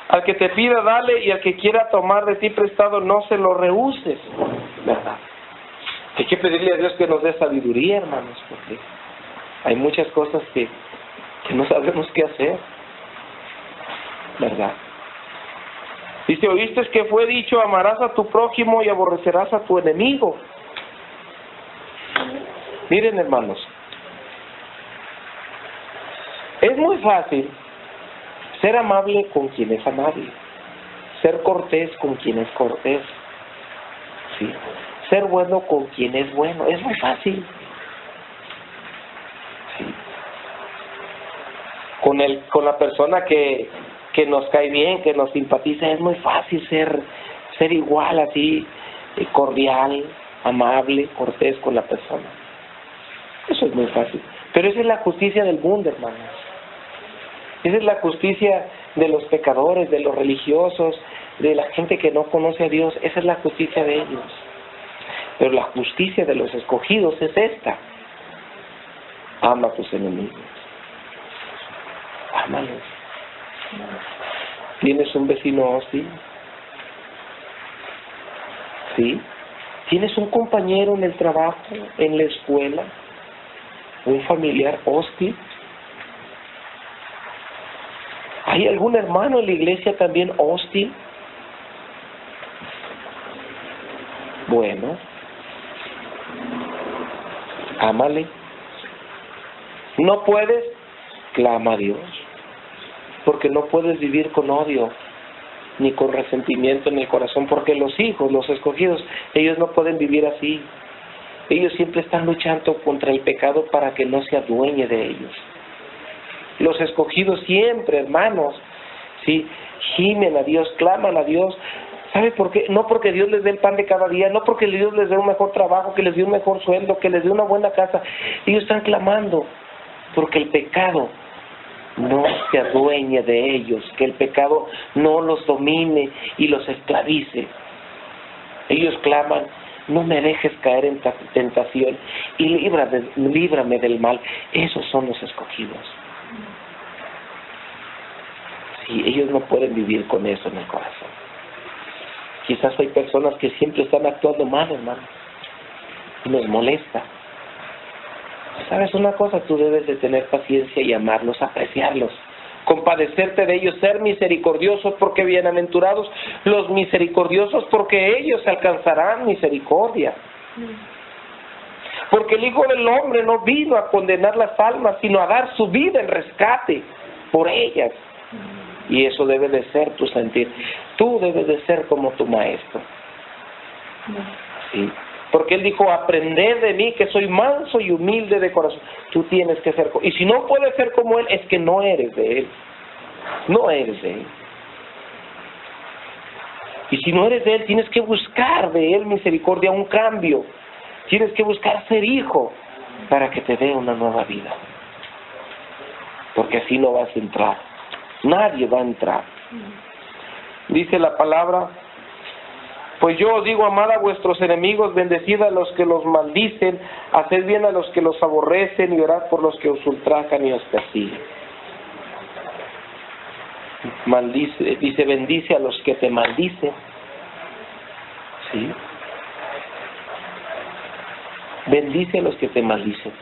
S2: al que te pida dale, y al que quiera tomar de ti prestado no se lo rehuses. ¿Verdad? Hay que pedirle a Dios que nos dé sabiduría, hermanos, porque hay muchas cosas que no sabemos qué hacer. ¿Verdad? Dice, oíste que fue dicho, amarás a tu prójimo y aborrecerás a tu enemigo. Miren, hermanos, es muy fácil ser amable con quien es amable, ser cortés con quien es cortés, ¿sí? Ser bueno con quien es bueno, es muy fácil. ¿Sí? Con la persona que nos cae bien, que nos simpatiza, es muy fácil ser igual así, cordial, amable, cortés con la persona. Eso es muy fácil. Pero esa es la justicia del mundo, hermanos. Esa es la justicia de los pecadores, de los religiosos, de la gente que no conoce a Dios. Esa es la justicia de ellos. Pero la justicia de los escogidos es esta. Ama a tus enemigos. Ámalos. ¿Tienes un vecino hostil? ¿Sí? ¿Tienes un compañero en el trabajo, en la escuela? ¿Un familiar hostil? ¿Hay algún hermano en la iglesia también hostil? Bueno, ámale. ¿No puedes? Clama a Dios. Porque no puedes vivir con odio, ni con resentimiento en el corazón, porque los hijos, los escogidos, ellos no pueden vivir así. Ellos siempre están luchando contra el pecado para que no se adueñe de ellos. Los escogidos siempre, hermanos, ¿sí? Gimen a Dios, claman a Dios. ¿Sabe por qué? No porque Dios les dé el pan de cada día, no porque Dios les dé un mejor trabajo, que les dé un mejor sueldo, que les dé una buena casa. Ellos están clamando porque el pecado no se adueñe de ellos, que el pecado no los domine y los esclavice. Ellos claman, no me dejes caer en tentación y líbrame del mal. Esos son los escogidos. Sí, ellos no pueden vivir con eso en el corazón. Quizás hay personas que siempre están actuando mal, hermano, y nos molesta. ¿Sabes una cosa? Tú debes de tener paciencia y amarlos, apreciarlos, compadecerte de ellos, ser misericordiosos, porque bienaventurados los misericordiosos, porque ellos alcanzarán misericordia. Porque el Hijo del Hombre no vino a condenar las almas, sino a dar su vida en rescate por ellas. Y eso debe de ser tu sentir. Tú debes de ser como tu maestro. Sí. Porque Él dijo, aprended de mí que soy manso y humilde de corazón. Tú tienes que ser, y si no puedes ser como Él, es que no eres de Él. No eres de Él. Y si no eres de Él, tienes que buscar de Él misericordia, un cambio. Tienes que buscar ser hijo para que te dé una nueva vida. Porque así no vas a entrar. Nadie va a entrar. Dice la palabra, pues yo os digo, amad a vuestros enemigos, bendecid a los que los maldicen, haced bien a los que los aborrecen y orad por los que os ultrajan y os persiguen. Dice, bendice a los que te maldicen. ¿Sí? Bendice a los que te maldicen.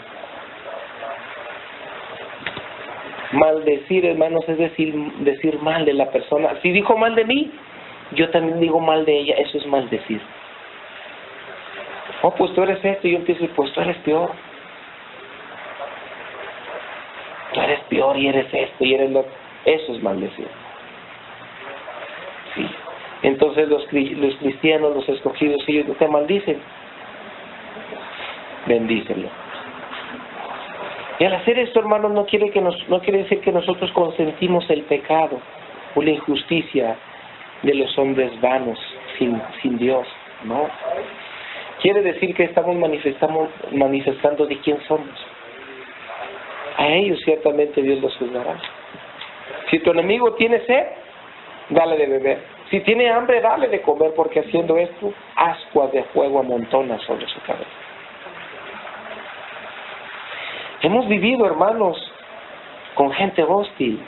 S2: Maldecir, hermanos, es decir mal de la persona. Si dijo mal de mí, yo también digo mal de ella. Eso es maldecir. Oh, pues tú eres esto. Y yo empiezo, pues tú eres peor. Tú eres peor y eres esto y eres lo... Eso es maldecir. Sí. Entonces los cristianos, los escogidos, ellos no te maldicen. Bendícelo. Y al hacer esto, hermanos, no quiere decir que nosotros consentimos el pecado o la injusticia de los hombres vanos, sin Dios, ¿no? Quiere decir que estamos manifestando de quién somos. A ellos ciertamente Dios los juzgará. Si tu enemigo tiene sed, dale de beber. Si tiene hambre, dale de comer, porque haciendo esto, ascuas de fuego amontona sobre su cabeza. Hemos vivido, hermanos, con gente hostil.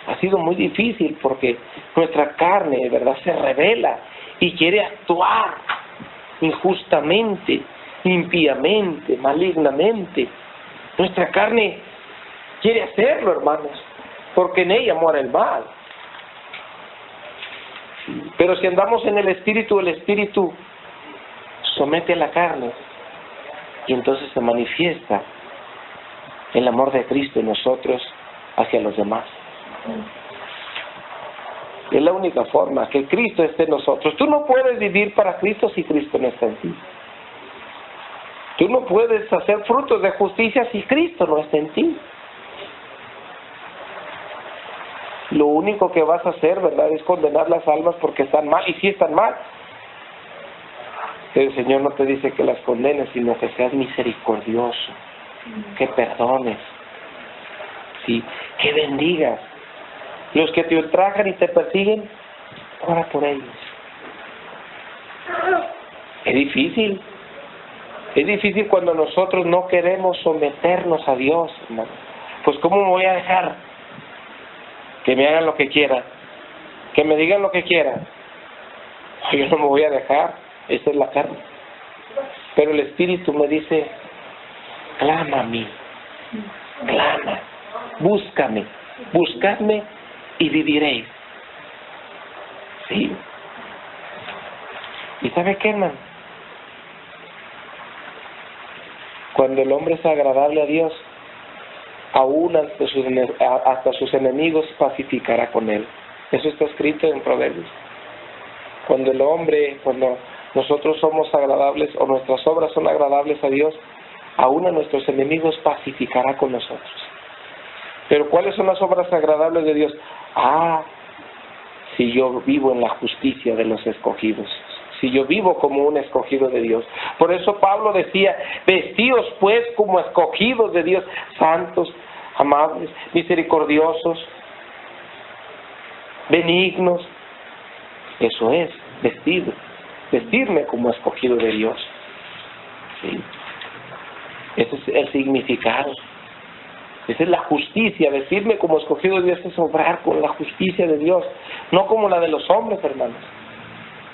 S2: Ha sido muy difícil porque nuestra carne, ¿verdad?, se revela y quiere actuar injustamente, impíamente, malignamente. Nuestra carne quiere hacerlo, hermanos, porque en ella mora el mal. Pero si andamos en el Espíritu somete a la carne y entonces se manifiesta el amor de Cristo en nosotros hacia los demás. Es la única forma, que Cristo esté en nosotros. Tú no puedes vivir para Cristo si Cristo no está en ti. Tú no puedes hacer frutos de justicia si Cristo no está en ti. Lo único que vas a hacer, ¿verdad?, es condenar las almas porque están mal, y sí están mal. Pero el Señor no te dice que las condenes, sino que seas misericordioso, que perdones, ¿sí?, que bendigas. Los que te ultrajan y te persiguen, ora por ellos. Es difícil. Es difícil cuando nosotros no queremos someternos a Dios, hermano. Pues ¿cómo me voy a dejar que me hagan lo que quieran? Que me digan lo que quieran. Yo no me voy a dejar. Esa es la carne. Pero el Espíritu me dice, clama a mí. Clama. Búscame. Buscadme y viviréis. Sí. ¿Y sabe qué, hermano? Cuando el hombre es agradable a Dios, aún hasta sus enemigos pacificará con él. Eso está escrito en Proverbios. Cuando nosotros somos agradables, o nuestras obras son agradables a Dios, aún a nuestros enemigos pacificará con nosotros. Pero ¿cuáles son las obras agradables de Dios? Si yo vivo en la justicia de los escogidos. Si yo vivo como un escogido de Dios. Por eso Pablo decía, vestíos pues como escogidos de Dios, santos, amables, misericordiosos, benignos. Eso es, vestirme como escogido de Dios. ¿Sí? Ese es el significado. Esa es la justicia. Vestirme como escogido de Dios es obrar con la justicia de Dios, no como la de los hombres, hermanos.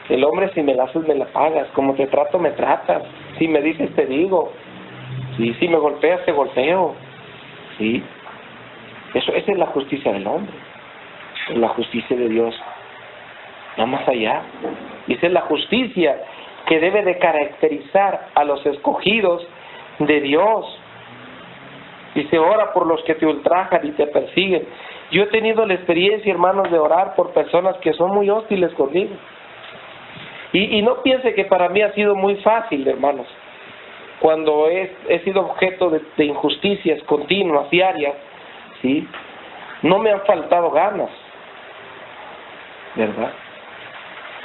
S2: El hombre, si me la haces, me la pagas. Como te trato, me tratas. Si me dices, te digo. ¿Sí? Si me golpeas, te golpeo. ¿Sí? Esa es la justicia del hombre. Es la justicia de Dios. No más allá. Y esa es la justicia que debe de caracterizar a los escogidos de Dios. Dice, ora por los que te ultrajan y te persiguen. Yo he tenido la experiencia, hermanos, de orar por personas que son muy hostiles conmigo. Y no piense que para mí ha sido muy fácil, hermanos. Cuando he sido objeto de injusticias continuas, diarias, ¿sí?, no me han faltado ganas, ¿verdad?,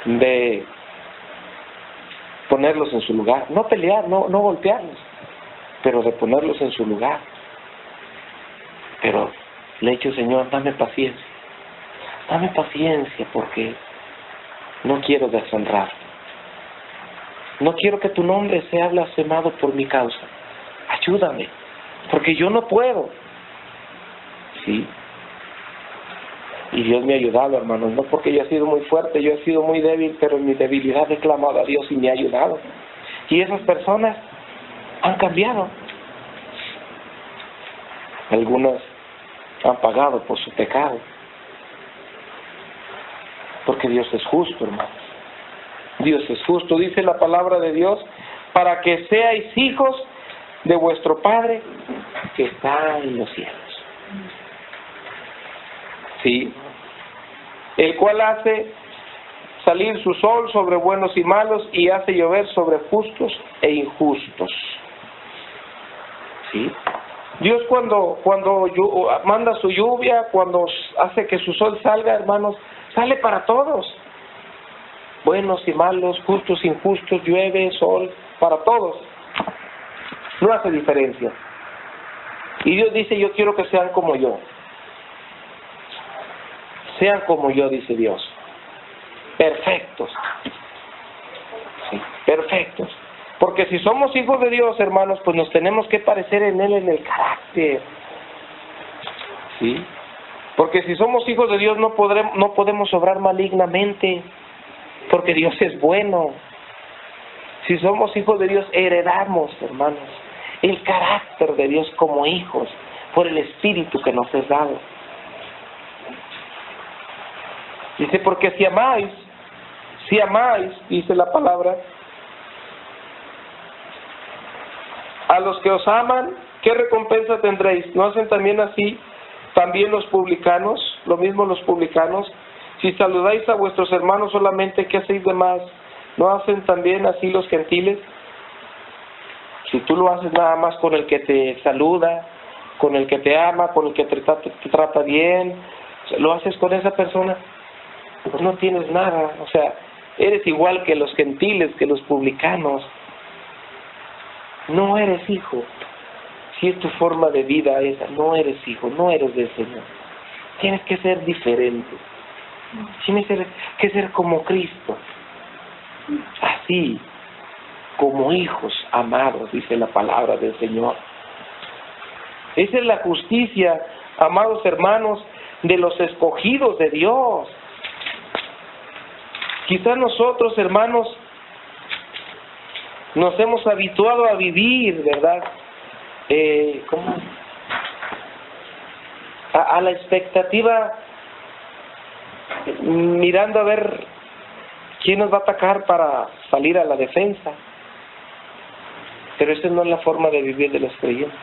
S2: de ponerlos en su lugar. No pelear, no golpearlos, pero de ponerlos en su lugar. Pero le he dicho, Señor, dame paciencia. Dame paciencia porque no quiero deshonrar. No quiero que tu nombre sea blasfemado por mi causa. Ayúdame, porque yo no puedo. Sí. Y Dios me ha ayudado, hermanos. No porque yo he sido muy fuerte, yo he sido muy débil, pero en mi debilidad he clamado a Dios y me ha ayudado. Y esas personas han cambiado. Algunas Han pagado por su pecado. Porque Dios es justo, hermanos. Dios es justo. Dice la palabra de Dios, para que seáis hijos de vuestro Padre que está en los cielos. Sí. El cual hace salir su sol sobre buenos y malos y hace llover sobre justos e injustos. ¿Sí? Dios cuando manda su lluvia, cuando hace que su sol salga, hermanos, sale para todos. Buenos y malos, justos, injustos, llueve, sol, para todos. No hace diferencia. Y Dios dice, yo quiero que sean como yo. Sean como yo, dice Dios. Perfectos. Sí, perfectos. Porque si somos hijos de Dios, hermanos, pues nos tenemos que parecer en Él en el carácter. ¿Sí? Porque si somos hijos de Dios no podemos obrar malignamente, porque Dios es bueno. Si somos hijos de Dios, heredamos, hermanos, el carácter de Dios como hijos, por el Espíritu que nos es dado. Dice, porque si amáis, dice la palabra, a los que os aman, ¿qué recompensa tendréis? ¿No hacen también así también los publicanos? Lo mismo los publicanos. Si saludáis a vuestros hermanos solamente, ¿qué hacéis de más? ¿No hacen también así los gentiles? Si tú lo haces nada más con el que te saluda, con el que te ama, con el que te trata bien, lo haces con esa persona, pues no tienes nada. O sea, eres igual que los gentiles, que los publicanos. No eres hijo. Si es tu forma de vida esa, no eres hijo, no eres del Señor. Tienes que ser diferente. Tienes que ser como Cristo. Así, como hijos amados, dice la palabra del Señor. Esa es la justicia, amados hermanos, de los escogidos de Dios. Quizás nosotros, hermanos, nos hemos habituado a vivir, ¿verdad? ¿Cómo? A la expectativa, mirando a ver quién nos va a atacar para salir a la defensa. Pero esa no es la forma de vivir de los creyentes.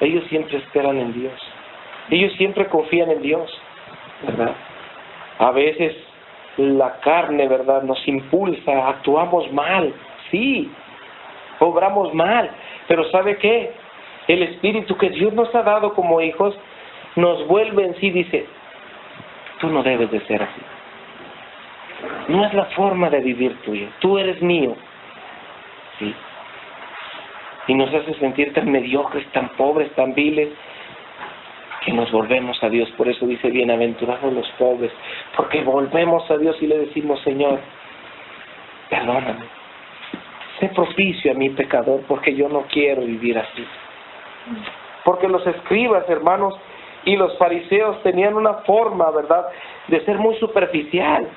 S2: Ellos siempre esperan en Dios. Ellos siempre confían en Dios, ¿verdad? A veces la carne, ¿verdad?, nos impulsa, actuamos mal, sí, obramos mal, pero ¿sabe qué? El Espíritu que Dios nos ha dado como hijos nos vuelve en sí, dice, tú no debes de ser así. No es la forma de vivir tuya, tú eres mío, ¿sí? Y nos hace sentir tan mediocres, tan pobres, tan viles, que nos volvemos a Dios. Por eso dice, bienaventurados los pobres, porque volvemos a Dios y le decimos, Señor, perdóname, sé propicio a mi pecador, porque yo no quiero vivir así. Porque los escribas, hermanos, y los fariseos tenían una forma, ¿verdad?, de ser muy superficial,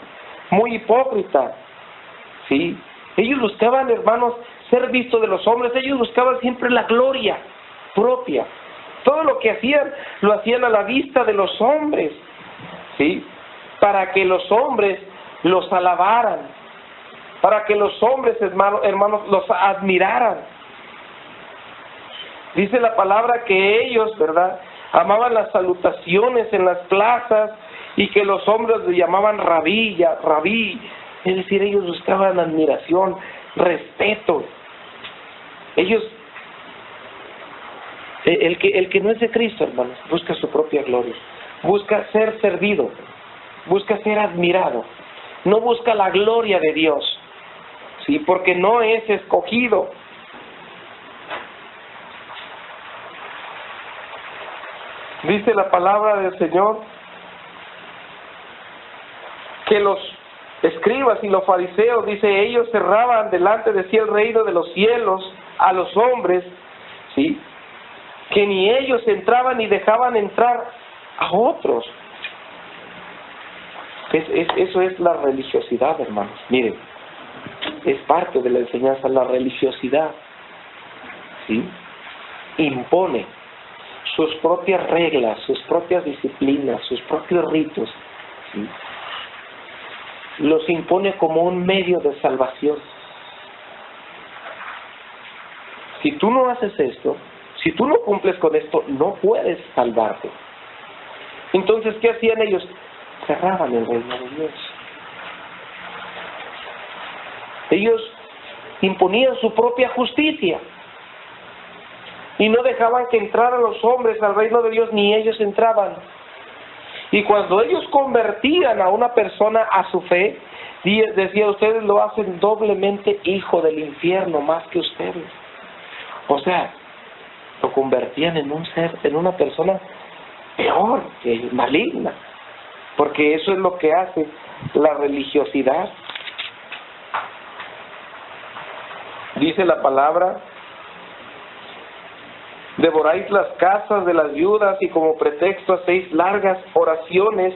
S2: muy hipócrita, ¿sí? Ellos buscaban, hermanos, ser vistos de los hombres. Ellos buscaban siempre la gloria propia. Todo lo que hacían, lo hacían a la vista de los hombres, ¿sí? Para que los hombres los alabaran, para que los hombres, hermanos, los admiraran. Dice la palabra que ellos, ¿verdad?, amaban las salutaciones en las plazas y que los hombres le llamaban rabí. Es decir, ellos buscaban admiración, respeto. Ellos, el que no es de Cristo, hermanos, busca su propia gloria, busca ser servido, busca ser admirado, no busca la gloria de Dios, sí, porque no es escogido. Dice la palabra del Señor que los escribas y los fariseos, dice, ellos cerraban delante de sí el reino de los cielos a los hombres, ¿sí?, que ni ellos entraban ni dejaban entrar a otros. Eso es la religiosidad, hermanos. Miren, es parte de la enseñanza, la religiosidad, ¿sí?, impone. sus propias reglas, sus propias disciplinas, sus propios ritos, ¿sí? Los impone como un medio de salvación. Si tú no haces esto, si tú no cumples con esto, no puedes salvarte. Entonces, ¿qué hacían ellos? Cerraban el reino de Dios. Ellos imponían su propia justicia y no dejaban que entraran los hombres al reino de Dios, ni ellos entraban. Y cuando ellos convertían a una persona a su fe, decía, ustedes lo hacen doblemente hijo del infierno más que ustedes. O sea, lo convertían en un ser, en una persona peor, que maligna, porque eso es lo que hace la religiosidad. Dice la palabra: devoráis las casas de las viudas y como pretexto hacéis largas oraciones,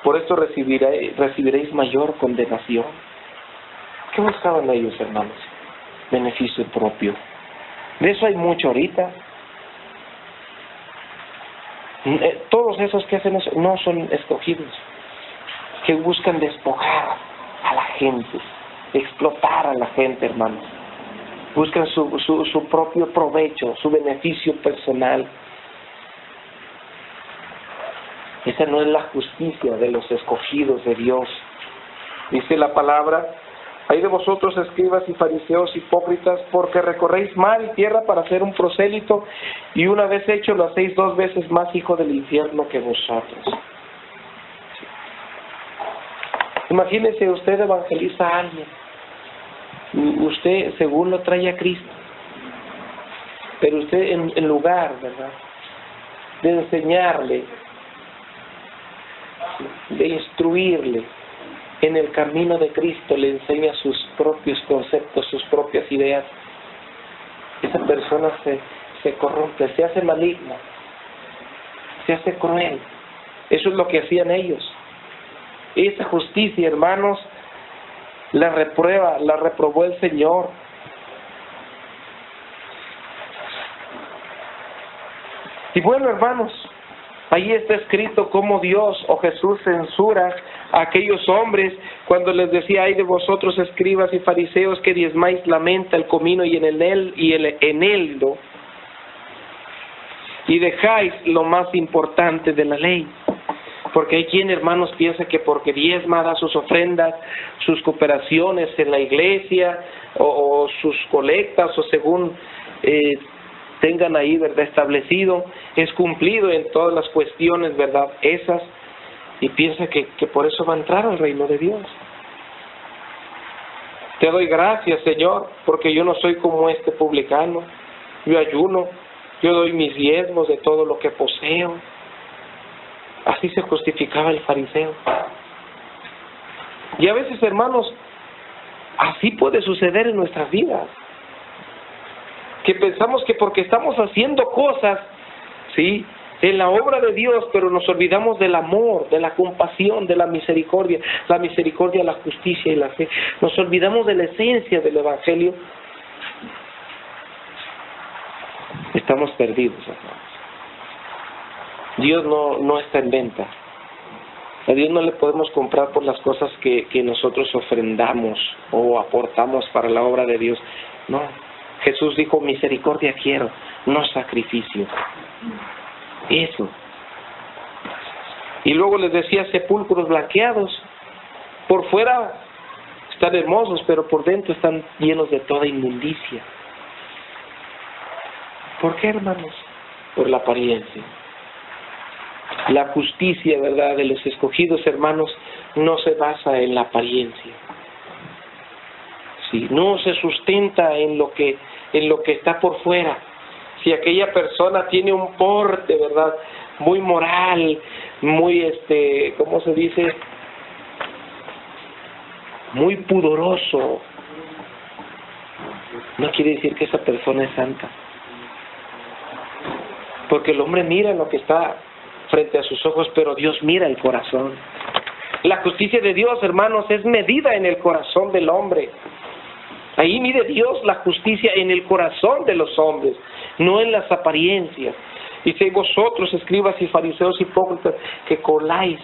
S2: por esto recibiréis mayor condenación. ¿Qué buscaban ellos, hermanos? Beneficio propio. De eso hay mucho ahorita. Todos esos que hacen eso no son escogidos, que buscan despojar a la gente, explotar a la gente, hermanos. Buscan su propio provecho, su beneficio personal. Esa no es la justicia de los escogidos de Dios. Dice la palabra: ay de vosotros, escribas y fariseos hipócritas, porque recorréis mar y tierra para hacer un prosélito, y una vez hecho lo hacéis 2 veces más hijo del infierno que vosotros. Imagínese, usted evangeliza a alguien, usted según lo trae a Cristo, pero usted en lugar, ¿verdad?, de enseñarle, de instruirle en el camino de Cristo, le enseña sus propios conceptos, sus propias ideas. Esa persona se corrompe, se hace maligna, se hace cruel. Eso es lo que hacían ellos. Esa justicia, hermanos, la reprobó el Señor. Y bueno, hermanos, ahí está escrito cómo Dios o Jesús censura a aquellos hombres cuando les decía: ay de vosotros, escribas y fariseos, que diezmáis la menta, el comino y el eneldo, y dejáis lo más importante de la ley. Porque hay quien, hermanos, piensa que porque diezma, da sus ofrendas, sus cooperaciones en la iglesia, o sus colectas, o según tengan ahí, ¿verdad?, establecido, es cumplido en todas las cuestiones, ¿verdad?, esas, y piensa que por eso va a entrar al reino de Dios. Te doy gracias, Señor, porque yo no soy como este publicano. Yo ayuno, yo doy mis diezmos de todo lo que poseo. Así se justificaba el fariseo. Y a veces, hermanos, así puede suceder en nuestras vidas, que pensamos que porque estamos haciendo cosas, ¿sí?, en la obra de Dios, pero nos olvidamos del amor, de la compasión, de la misericordia, la justicia y la fe. Nos olvidamos de la esencia del Evangelio. Estamos perdidos, hermanos. Dios no está en venta. A Dios no le podemos comprar por las cosas que nosotros ofrendamos o aportamos para la obra de Dios. No. Jesús dijo: misericordia quiero, no sacrificio. Eso. Y luego les decía: sepulcros blanqueados. Por fuera están hermosos, pero por dentro están llenos de toda inmundicia. ¿Por qué, hermanos? Por la apariencia. La justicia, ¿verdad?, de los escogidos, hermanos, no se basa en la apariencia. Sí, no se sustenta en lo que está por fuera. Si aquella persona tiene un porte, ¿verdad?, muy moral, muy, ¿cómo se dice?, muy pudoroso, no quiere decir que esa persona es santa. Porque el hombre mira lo que está frente a sus ojos, pero Dios mira el corazón. La justicia de Dios, hermanos, es medida en el corazón del hombre. Ahí mide Dios la justicia en el corazón de los hombres, no en las apariencias. Dice, vosotros, escribas y fariseos hipócritas, que coláis,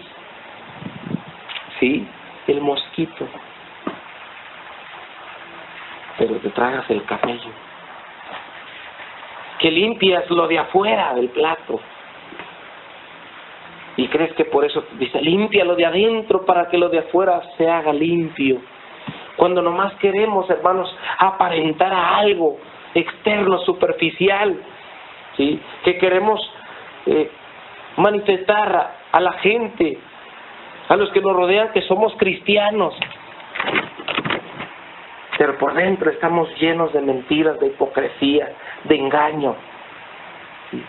S2: ¿sí?, el mosquito, pero te tragas el camello. Que limpias lo de afuera del plato. Y crees que por eso dice, limpia lo de adentro para que lo de afuera se haga limpio. Cuando nomás queremos, hermanos, aparentar a algo externo, superficial, ¿sí?, que queremos manifestar a la gente, a los que nos rodean, que somos cristianos, pero por dentro estamos llenos de mentiras, de hipocresía, de engaño,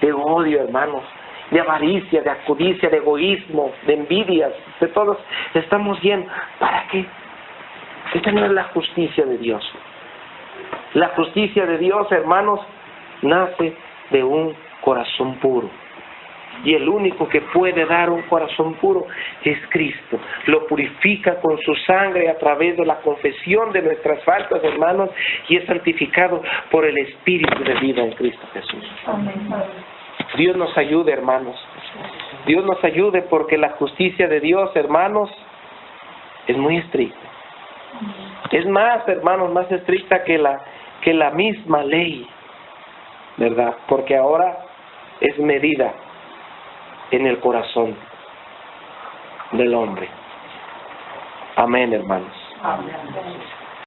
S2: de odio, hermanos, de avaricia, de codicia, de egoísmo, de envidias, de todos estamos llenos. ¿Para qué? Esta no es la justicia de Dios. La justicia de Dios, hermanos, nace de un corazón puro. Y el único que puede dar un corazón puro es Cristo. Lo purifica con su sangre a través de la confesión de nuestras faltas, hermanos, y es santificado por el Espíritu de vida en Cristo Jesús.
S3: Amén.
S2: Dios nos ayude, hermanos. Dios nos ayude, porque la justicia de Dios, hermanos, es muy estricta. Es más, hermanos, más estricta que la misma ley, ¿verdad? Porque ahora es medida en el corazón del hombre. Amén, hermanos.
S3: Amén.